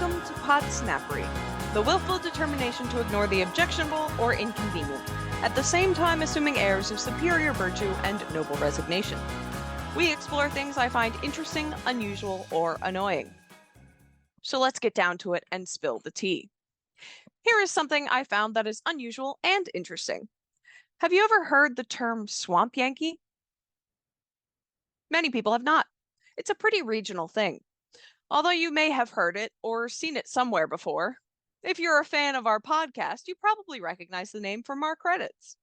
Welcome to Podsnappery, the willful determination to ignore the objectionable or inconvenient, at the same time assuming airs of superior virtue and noble resignation. We explore things I find interesting, unusual, or annoying. So let's get down to it and spill the tea. Here is something I found that is unusual and interesting. Have you ever heard the term swamp Yankee? Many people have not. It's a pretty regional thing. Although you may have heard it or seen it somewhere before, if you're a fan of our podcast, you probably recognize the name from our credits.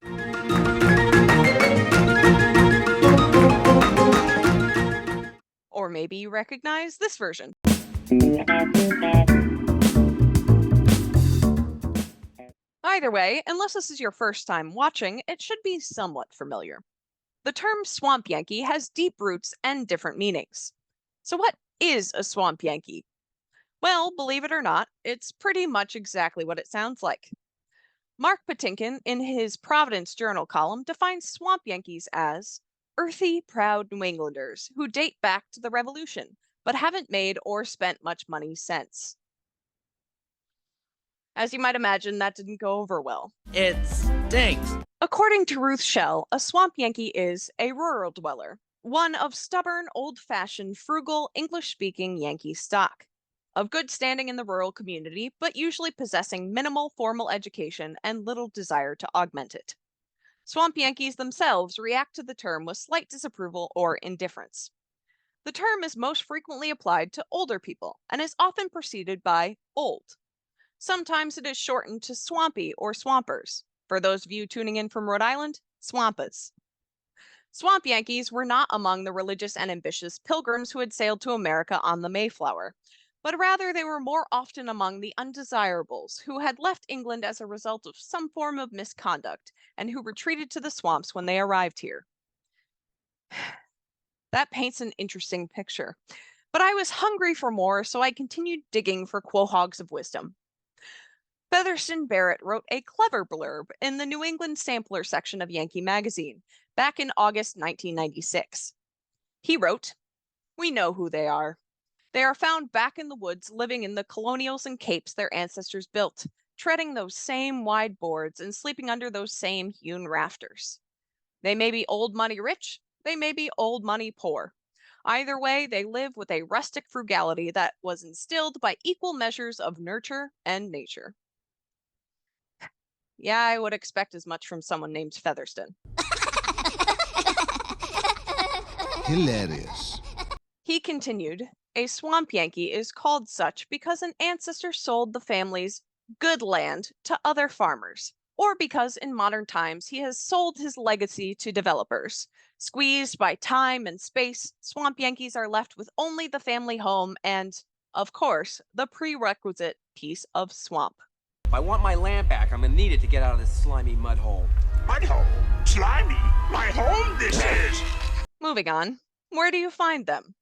Or maybe you recognize this version. Either way, unless this is your first time watching, it should be somewhat familiar. The term swamp Yankee has deep roots and different meanings. So what is a swamp Yankee? Well, believe it or not, it's pretty much exactly what it sounds like. Mark Patinkin, in his Providence Journal column, defines swamp Yankees as earthy, proud New Englanders who date back to the Revolution, but haven't made or spent much money since. As you might imagine, that didn't go over well. It stinks. According to Ruth Schell, a swamp Yankee is a rural dweller, one of stubborn, old-fashioned, frugal, English-speaking Yankee stock, of good standing in the rural community, but usually possessing minimal formal education and little desire to augment it. Swamp Yankees themselves react to the term with slight disapproval or indifference. The term is most frequently applied to older people and is often preceded by old. Sometimes it is shortened to swampy or swampers. For those of you tuning in from Rhode Island, swampas. Swamp Yankees were not among the religious and ambitious pilgrims who had sailed to America on the Mayflower, but rather they were more often among the undesirables who had left England as a result of some form of misconduct and who retreated to the swamps when they arrived here. That paints an interesting picture, but I was hungry for more, so I continued digging for quahogs of wisdom. Featherston Barrett wrote a clever blurb in the New England Sampler section of Yankee magazine back in August 1996. He wrote, "We know who they are. They are found back in the woods living in the colonials and capes their ancestors built, treading those same wide boards and sleeping under those same hewn rafters. They may be old money rich, they may be old money poor. Either way, they live with a rustic frugality that was instilled by equal measures of nurture and nature." Yeah, I would expect as much from someone named Featherston. Hilarious. He continued, "A swamp Yankee is called such because an ancestor sold the family's good land to other farmers, or because in modern times he has sold his legacy to developers. Squeezed by time and space, swamp Yankees are left with only the family home and, of course, the prerequisite piece of swamp." If I want my land back, I'm gonna need it to get out of this slimy mud hole. Mud hole? Slimy? My home this is! Moving on, where do you find them?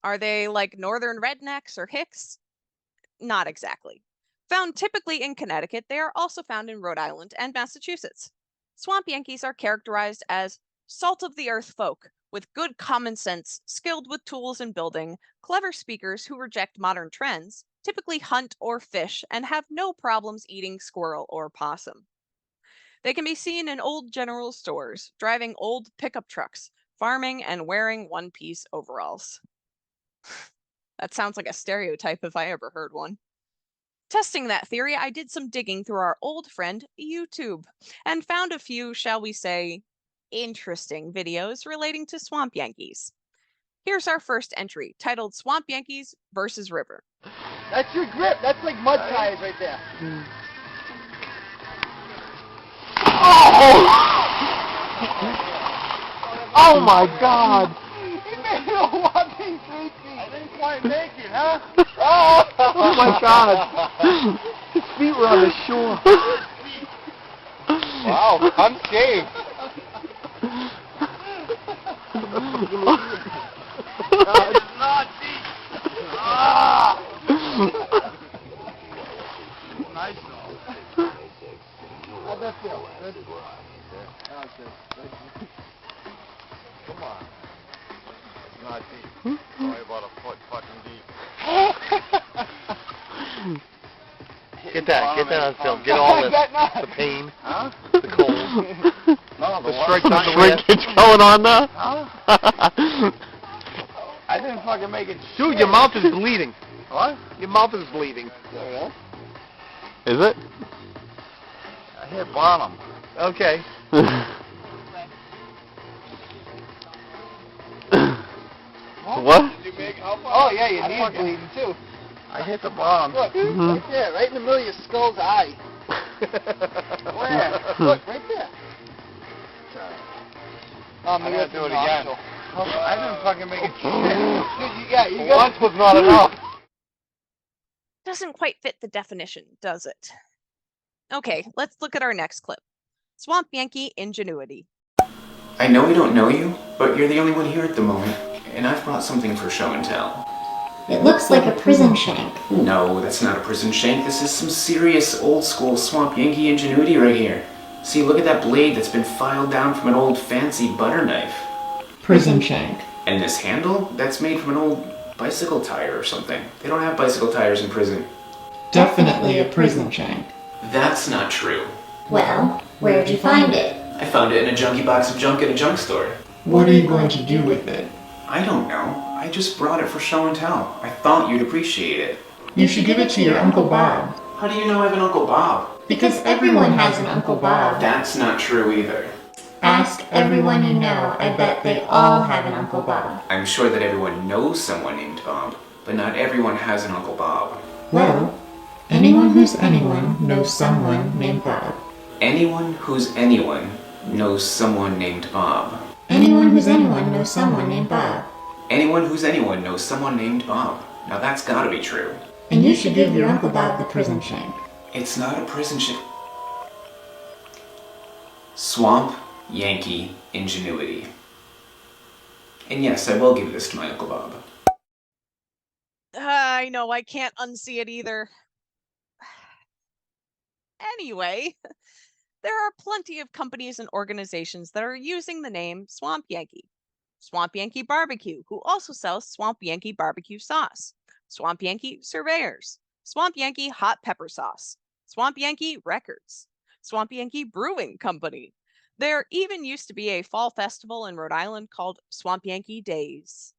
Are they like northern rednecks or hicks? Not exactly. Found typically in Connecticut, they are also found in Rhode Island and Massachusetts. Swamp Yankees are characterized as salt-of-the-earth folk with good common sense, skilled with tools and building, clever speakers who reject modern trends, typically hunt or fish, and have no problems eating squirrel or possum. They can be seen in old general stores, driving old pickup trucks, farming, and wearing one-piece overalls. That sounds like a stereotype if I ever heard one. Testing that theory, I did some digging through our old friend, YouTube, and found a few, shall we say, interesting videos relating to swamp Yankees. Here's our first entry, titled Swamp Yankees versus River. That's your grip. That's like mud tires right there. Oh! Oh my God! He made a whopping 3 feet. I didn't quite make it, huh? Oh my God! His feet were on the shore. Wow, unscathed. It's not deep. Ah! Nice though. How'd that feel? Good? Come on. It's not deep. Only about a foot fucking deep. Get that on film. Get all this, the pain, the cold, the shrinkage going on now. I didn't fucking make it. Dude, your mouth is bleeding. What? Your mouth is bleeding. Yeah. Is it? I hit bottom. Okay. What? Did you make oh yeah, your knee's bleeding too. I hit the bottom. Look, right there, right in the middle of your skull's eye. Where? Look, right there. Oh, maybe I gotta do it again. I didn't fucking make it. Dude, you got. Once was not enough. Doesn't quite fit the definition, does it? Okay, let's look at our next clip. Swamp Yankee ingenuity. I know we don't know you, but you're the only one here at the moment, and I've brought something for show and tell. It looks like a prison shank. No, that's not a prison shank. This is some serious old-school Swamp Yankee ingenuity right here. See, look at that blade that's been filed down from an old fancy butter knife. Prison shank. And this handle? That's made from an old bicycle tire or something. They don't have bicycle tires in prison. Definitely a prison shank. That's not true. Well, where'd you find it? I found it in a junkie box of junk at a junk store. What are you going to do with it? I don't know. I just brought it for show and tell. I thought you'd appreciate it. You should give it to your Uncle Bob. How do you know I have an Uncle Bob? Because everyone has an Uncle Bob. That's not true either. Ask everyone you know. I bet they all have an Uncle Bob. I'm sure that everyone knows someone named Bob, but not everyone has an Uncle Bob. Well, anyone who's anyone knows someone named Bob. Anyone who's anyone knows someone named Bob. Anyone who's anyone knows someone named Bob. Anyone who's anyone knows someone named Bob. Now that's gotta be true. And you should give your Uncle Bob the prison shank. It's not a prison shank. Swamp Yankee ingenuity. And yes, I will give this to my Uncle Bob. I know, I can't unsee it either. Anyway, there are plenty of companies and organizations that are using the name Swamp Yankee. Swamp Yankee Barbecue, who also sells Swamp Yankee barbecue sauce. Swamp Yankee Surveyors. Swamp Yankee Hot Pepper Sauce. Swamp Yankee Records. Swamp Yankee Brewing Company. There even used to be a fall festival in Rhode Island called Swamp Yankee Days.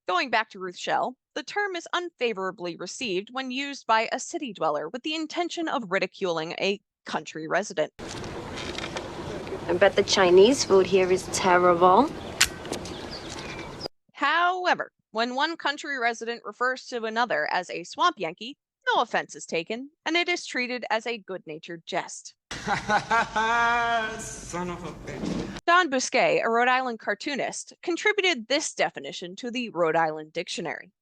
Going back to Ruth Shell, the term is unfavorably received when used by a city dweller with the intention of ridiculing a country resident. I bet the Chinese food here is terrible. However, when one country resident refers to another as a swamp Yankee, no offense is taken, and it is treated as a good-natured jest. Son of a bitch. Don Bousquet, a Rhode Island cartoonist, contributed this definition to the Rhode Island Dictionary.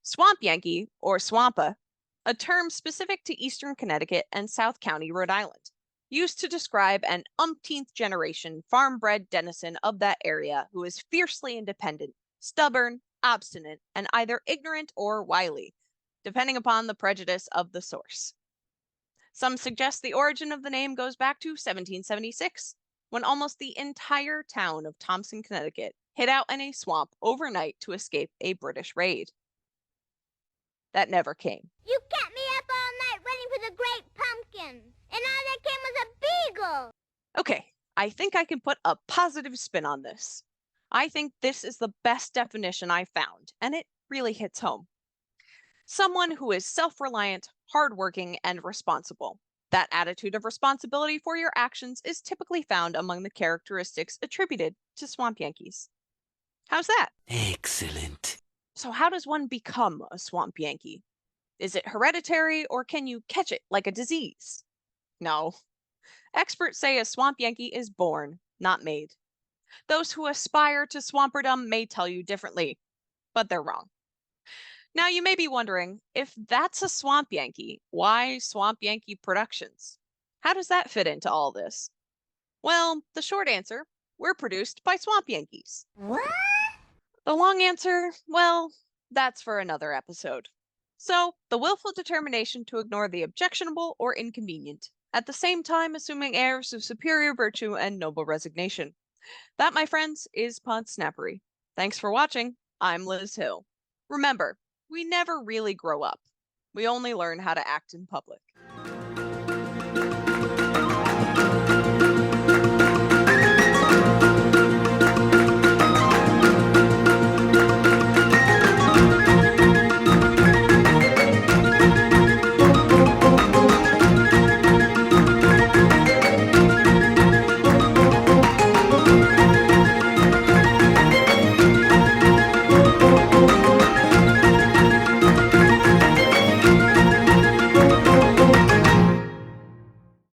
Swamp Yankee, or swampa, a term specific to eastern Connecticut and South County, Rhode Island, used to describe an umpteenth generation farm-bred denizen of that area who is fiercely independent, stubborn, obstinate, and either ignorant or wily, depending upon the prejudice of the source. Some suggest the origin of the name goes back to 1776, when almost the entire town of Thompson, Connecticut, hid out in a swamp overnight to escape a British raid. That never came. You kept me up all night waiting for the great pumpkin, and all that came was a beagle. Okay, I think I can put a positive spin on this. I think this is the best definition I found, and it really hits home. Someone who is self-reliant, hardworking, and responsible. That attitude of responsibility for your actions is typically found among the characteristics attributed to swamp Yankees. How's that? Excellent. So how does one become a swamp Yankee? Is it hereditary, or can you catch it like a disease? No. Experts say a swamp Yankee is born, not made. Those who aspire to swamperdom may tell you differently, but they're wrong. Now you may be wondering, if that's a Swamp Yankee, why Swamp Yankee Productions? How does that fit into all this? Well, the short answer, we're produced by Swamp Yankees. What? The long answer, well, that's for another episode. So, the willful determination to ignore the objectionable or inconvenient, at the same time assuming airs of superior virtue and noble resignation. That, my friends, is Podsnappery. Thanks for watching. I'm Liz Hill. Remember, we never really grow up. We only learn how to act in public.